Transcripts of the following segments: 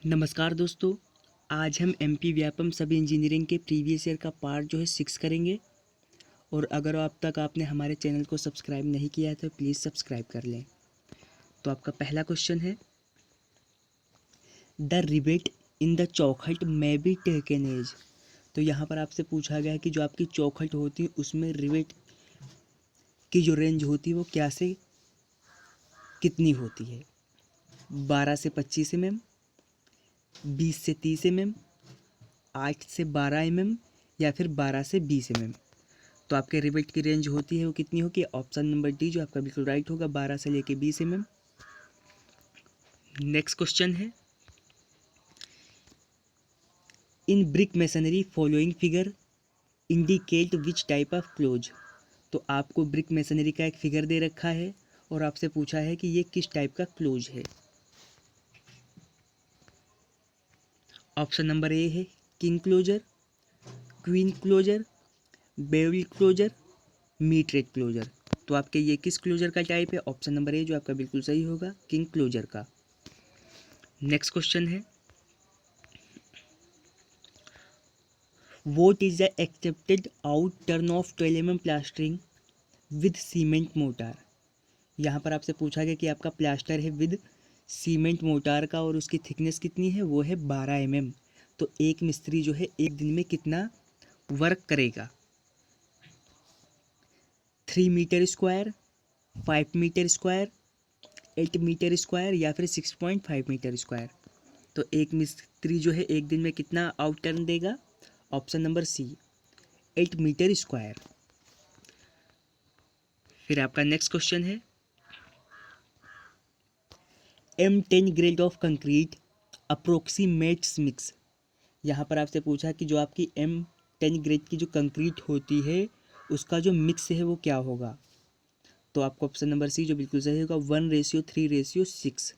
नमस्कार दोस्तों। आज हम एमपी व्यापम सब इंजीनियरिंग के प्रीवियस ईयर का पार्ट जो है 6 करेंगे। और अगर अब तक आपने हमारे चैनल को सब्सक्राइब नहीं किया है तो प्लीज़ सब्सक्राइब कर लें। तो आपका पहला क्वेश्चन है, द रिवेट इन द चौखट में बी टेकन एज। तो यहाँ पर आपसे पूछा गया है कि जो आपकी चौखट होती है उसमें रिवेट की जो रेंज होती है वो क्या से कितनी होती है। 12 से 25 mm, 20 से 30 mm, 8 से 12 mm या फिर 12 से 20 mm। तो आपके रिवेट की रेंज होती है वो कितनी होगी। ऑप्शन नंबर डी जो आपका बिल्कुल राइट होगा, 12 से लेके 20 mm। नेक्स्ट क्वेश्चन है, इन brick masonry following figure indicate which type of close. तो आपको ब्रिक मेसनरी का एक फिगर दे रखा है और आपसे पूछा है कि ये किस टाइप का क्लोज है। ऑप्शन नंबर ए है king closure, queen closure, bevel closure, mitred closure. तो आपके ये किस क्लोजर का टाइप है। ऑप्शन नंबर ए जो आपका बिल्कुल सही होगा, किंग क्लोजर का। नेक्स्ट क्वेश्चन है, vote is the accepted out turn off 12 mm plastering with cement motor. यहाँ पर आपसे पूछा गया कि आपका प्लास्टर है विद सीमेंट मोटार का और उसकी थिकनेस कितनी है, वो है 12 mm। तो एक मिस्त्री जो है एक दिन में कितना वर्क करेगा। 3 metre square, 5 metre square, 8 metre square या फिर 6.5 मीटर स्क्वायर। तो एक मिस्त्री जो है एक दिन में कितना आउट टर्न देगा। Option number C 8 metre square. फिर आपका नेक्स्ट क्वेश्चन है, M10 grade of concrete approximates mix. यहाँ पर आपसे पूछा कि जो आपकी M10 ग्रेड की जो कंक्रीट होती है उसका जो मिक्स है वो क्या होगा। तो आपको ऑप्शन नंबर सी जो बिल्कुल सही होगा, 1:3:6।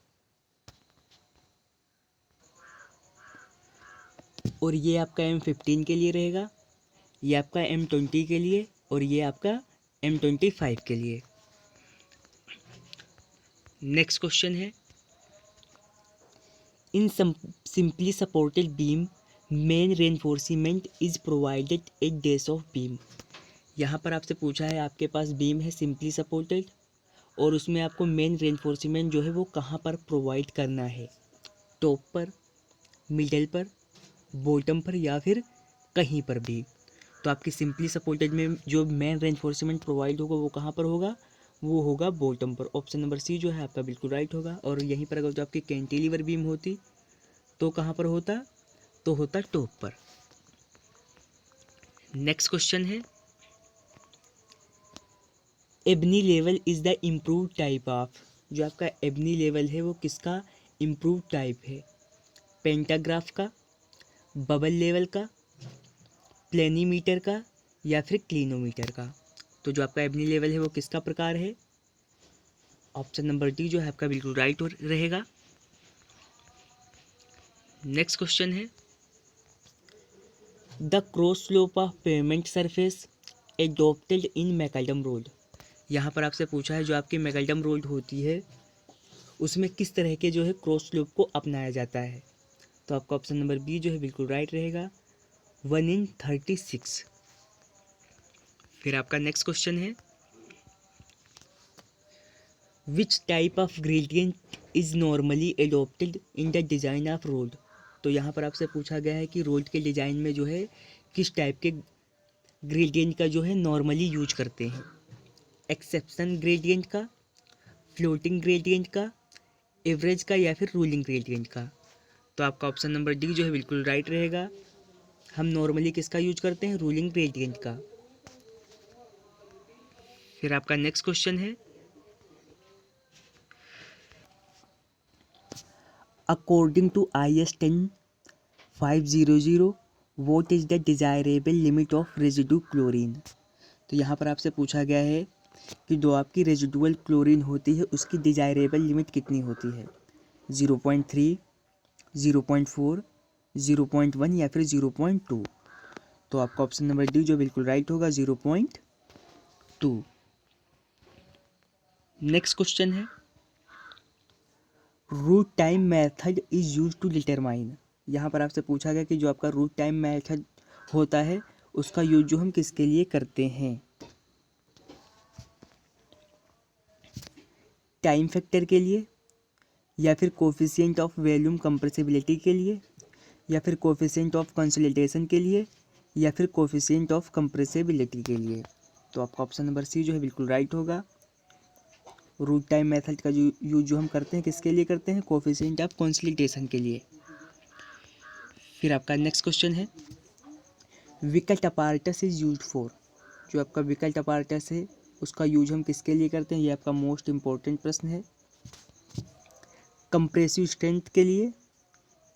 और ये आपका M15 के लिए रहेगा, ये आपका M20 के लिए और ये आपका M25 के लिए। नेक्स्ट क्वेश्चन है, इन simply supported beam main reinforcement is provided eight base of beam. यहाँ पर आपसे पूछा है आपके पास बीम है सिंपली सपोर्टेड और उसमें आपको मेन रेनफोर्समेंट जो है वो कहाँ पर प्रोवाइड करना है। टॉप पर, मिडल पर, बॉटम पर या फिर कहीं पर भी। तो आपकी सिंपली सपोर्टेड में जो मेन रेनफोर्समेंट प्रोवाइड होगा वो कहाँ पर होगा, वो होगा बॉटम पर। ऑप्शन नंबर सी जो है आपका बिल्कुल राइट होगा। और यहीं पर अगर जो आपकी कैंटिलीवर बीम होती तो कहाँ पर होता, तो होता टॉप पर। नेक्स्ट क्वेश्चन है, ebony level is the improve type of. जो आपका एबनी लेवल है वो किसका इम्प्रूव टाइप है। पेंटाग्राफ का, बबल लेवल का, प्लेनीमीटर का या फिर क्लिनोमीटर का। तो जो आपका एबनी लेवल है वो किसका प्रकार है। ऑप्शन नंबर डी जो है आपका बिल्कुल राइट रहेगा। नेक्स्ट क्वेश्चन है, the cross slope of pavement surface adopted in macadam road. यहाँ पर आपसे पूछा है जो आपकी मैकडेम रोड होती है उसमें किस तरह के जो है क्रॉस स्लोप को अपनाया जाता है। तो आपका ऑप्शन नंबर बी जो है बिल्कुल राइट रहेगा, 1:36। फिर आपका नेक्स्ट क्वेश्चन है, which type of gradient is normally adopted in the design of road. तो यहाँ पर आपसे पूछा गया है कि रोड के डिज़ाइन में जो है किस टाइप के ग्रेडियंट का जो है नॉर्मली यूज करते हैं। एक्सेप्शन ग्रेडियंट का, फ्लोटिंग ग्रेडियंट का, एवरेज का या फिर रूलिंग ग्रेडियंट का। तो आपका ऑप्शन नंबर डी जो है बिल्कुल राइट रहेगा। हम नॉर्मली किसका यूज करते हैं, रूलिंग ग्रेडियंट का। फिर आपका नेक्स्ट क्वेश्चन है, according to IS 10500 what is the desirable limit of residue chlorine. तो यहाँ पर आपसे पूछा गया है कि जो आपकी रेजिडुअल क्लोरीन होती है उसकी डिजायरेबल लिमिट कितनी होती है। 0.3, 0.4, 0.1 या फिर 0.2। तो आपका ऑप्शन नंबर डी जो बिल्कुल राइट होगा, 0.2। नेक्स्ट क्वेश्चन है, root time method is use to determine, यहाँ पर आपसे पूछा गया कि जो आपका रूट टाइम मेथड होता है उसका यूज जो हम किसके लिए करते हैं। टाइम फैक्टर के लिए, या फिर कोफिशिएंट ऑफ वॉल्यूम कंप्रेसिबिलिटी के लिए, या फिर कोफिशिएंट ऑफ कंसोलिडेशन के लिए, या फिर कोफिशिएंट ऑफ कंप्रेसिबिलिटी के लिए। तो आपका ऑप्शन नंबर सी जो है बिल्कुल राइट होगा। रूट टाइम मेथड का जो यूज जो हम करते हैं किसके लिए करते हैं, कोफिशिएंट ऑफ कंसोलिडेशन के लिए। फिर आपका नेक्स्ट क्वेश्चन है विकल्ट अपार्टस इज यूज्ड फॉर, जो आपका विकल्ट अपार्टस है उसका यूज हम किसके लिए करते हैं, ये आपका मोस्ट इंपॉर्टेंट प्रश्न है। कंप्रेसिव स्ट्रेंथ के लिए,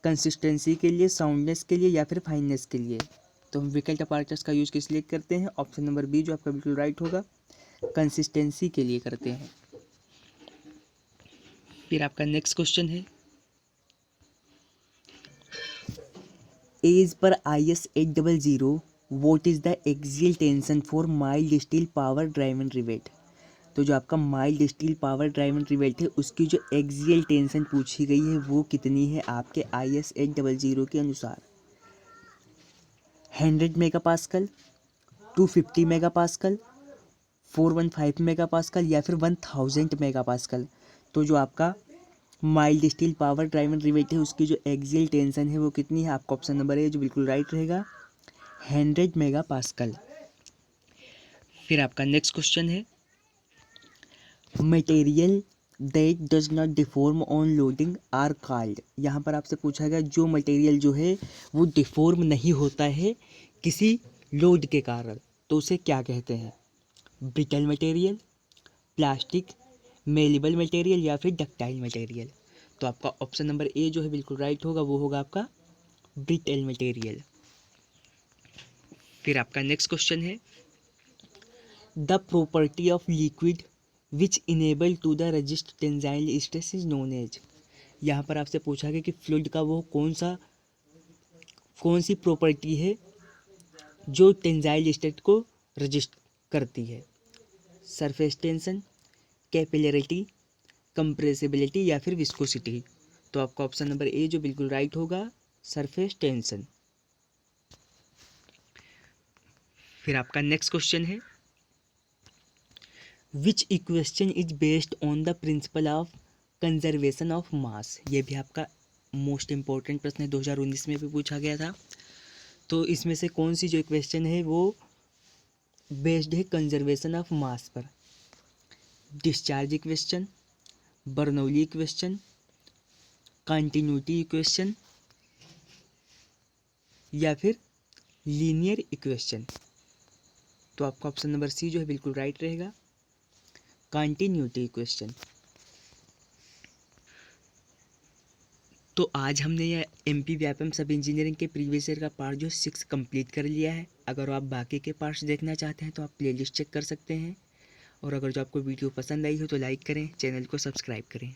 कंसिस्टेंसी के लिए, साउंडनेस के लिए, या फिर फाइननेस के लिए। तो हम विकल्ट अपार्टस का यूज किस लिए करते हैं, ऑप्शन नंबर बी जो आपका बिल्कुल राइट होगा, कंसिस्टेंसी के लिए करते हैं। फिर आपका नेक्स्ट क्वेश्चन है as per IS 800 what is the axial tension for mild steel power driven rivet. तो जो आपका mild steel power driven rivet है उसकी जो एक्सियल टेंशन पूछी गई है वो कितनी है आपके IS 800 के अनुसार। 100 मेगापास्कल, 250 मेगापास्कल, 415 मेगापास्कल, या फिर 1000 मेगापास्कल। तो जो आपका mild steel power driven rivet है उसकी जो एक्सियल टेंशन है वो कितनी है, आपका ऑप्शन नंबर ए जो बिल्कुल राइट रहेगा, 100 मेगापास्कल। फिर आपका नेक्स्ट क्वेश्चन है material that does not deform on loading are called. यहाँ पर आपसे पूछा गया जो मटेरियल जो है वो डिफॉर्म नहीं होता है किसी लोड के कारण तो उसे क्या कहते हैं, brittle material, plastic, malleable material, या फिर डक्टाइल मटेरियल। तो आपका ऑप्शन नंबर ए जो है बिल्कुल राइट होगा, वो होगा आपका ब्रिटल मटेरियल। फिर आपका नेक्स्ट क्वेश्चन है the property of liquid which enable to the resist tensile stress is known as. यहाँ पर आपसे पूछा गया कि फ्लूइड का वो कौन सी प्रॉपर्टी है जो टेंजाइल स्ट्रेस को रजिस्ट करती है, सरफेस टेंशन, कैपिलरिटी, कंप्रेसिबिलिटी, या फिर विस्कोसिटी। तो आपका ऑप्शन नंबर ए जो बिल्कुल राइट होगा, सरफेस टेंशन। फिर आपका नेक्स्ट क्वेश्चन है विच equation is based on the principle of conservation of mass. ये भी आपका मोस्ट इंपॉर्टेंट प्रश्न है, 2019 में भी पूछा गया था। तो इसमें से कौन सी जो इक्वेशन है वो बेस्ड है कंजर्वेशन ऑफ मास पर, discharge equation, Bernoulli equation, continuity equation, या फिर लीनियर इक्वेशन। तो आपका ऑप्शन नंबर सी जो है बिल्कुल राइट रहेगा, कंटिन्यूटी इक्वेशन। तो आज हमने यह MP व्यापम सब इंजीनियरिंग के प्रीवियस ईयर का पार्ट जो 6 कंप्लीट कर लिया है। अगर आप बाकी के पार्ट्स देखना चाहते हैं तो आप प्लेलिस्ट चेक कर सकते हैं। और अगर जो आपको वीडियो पसंद आई हो तो लाइक करें, चैनल को सब्सक्राइब करें।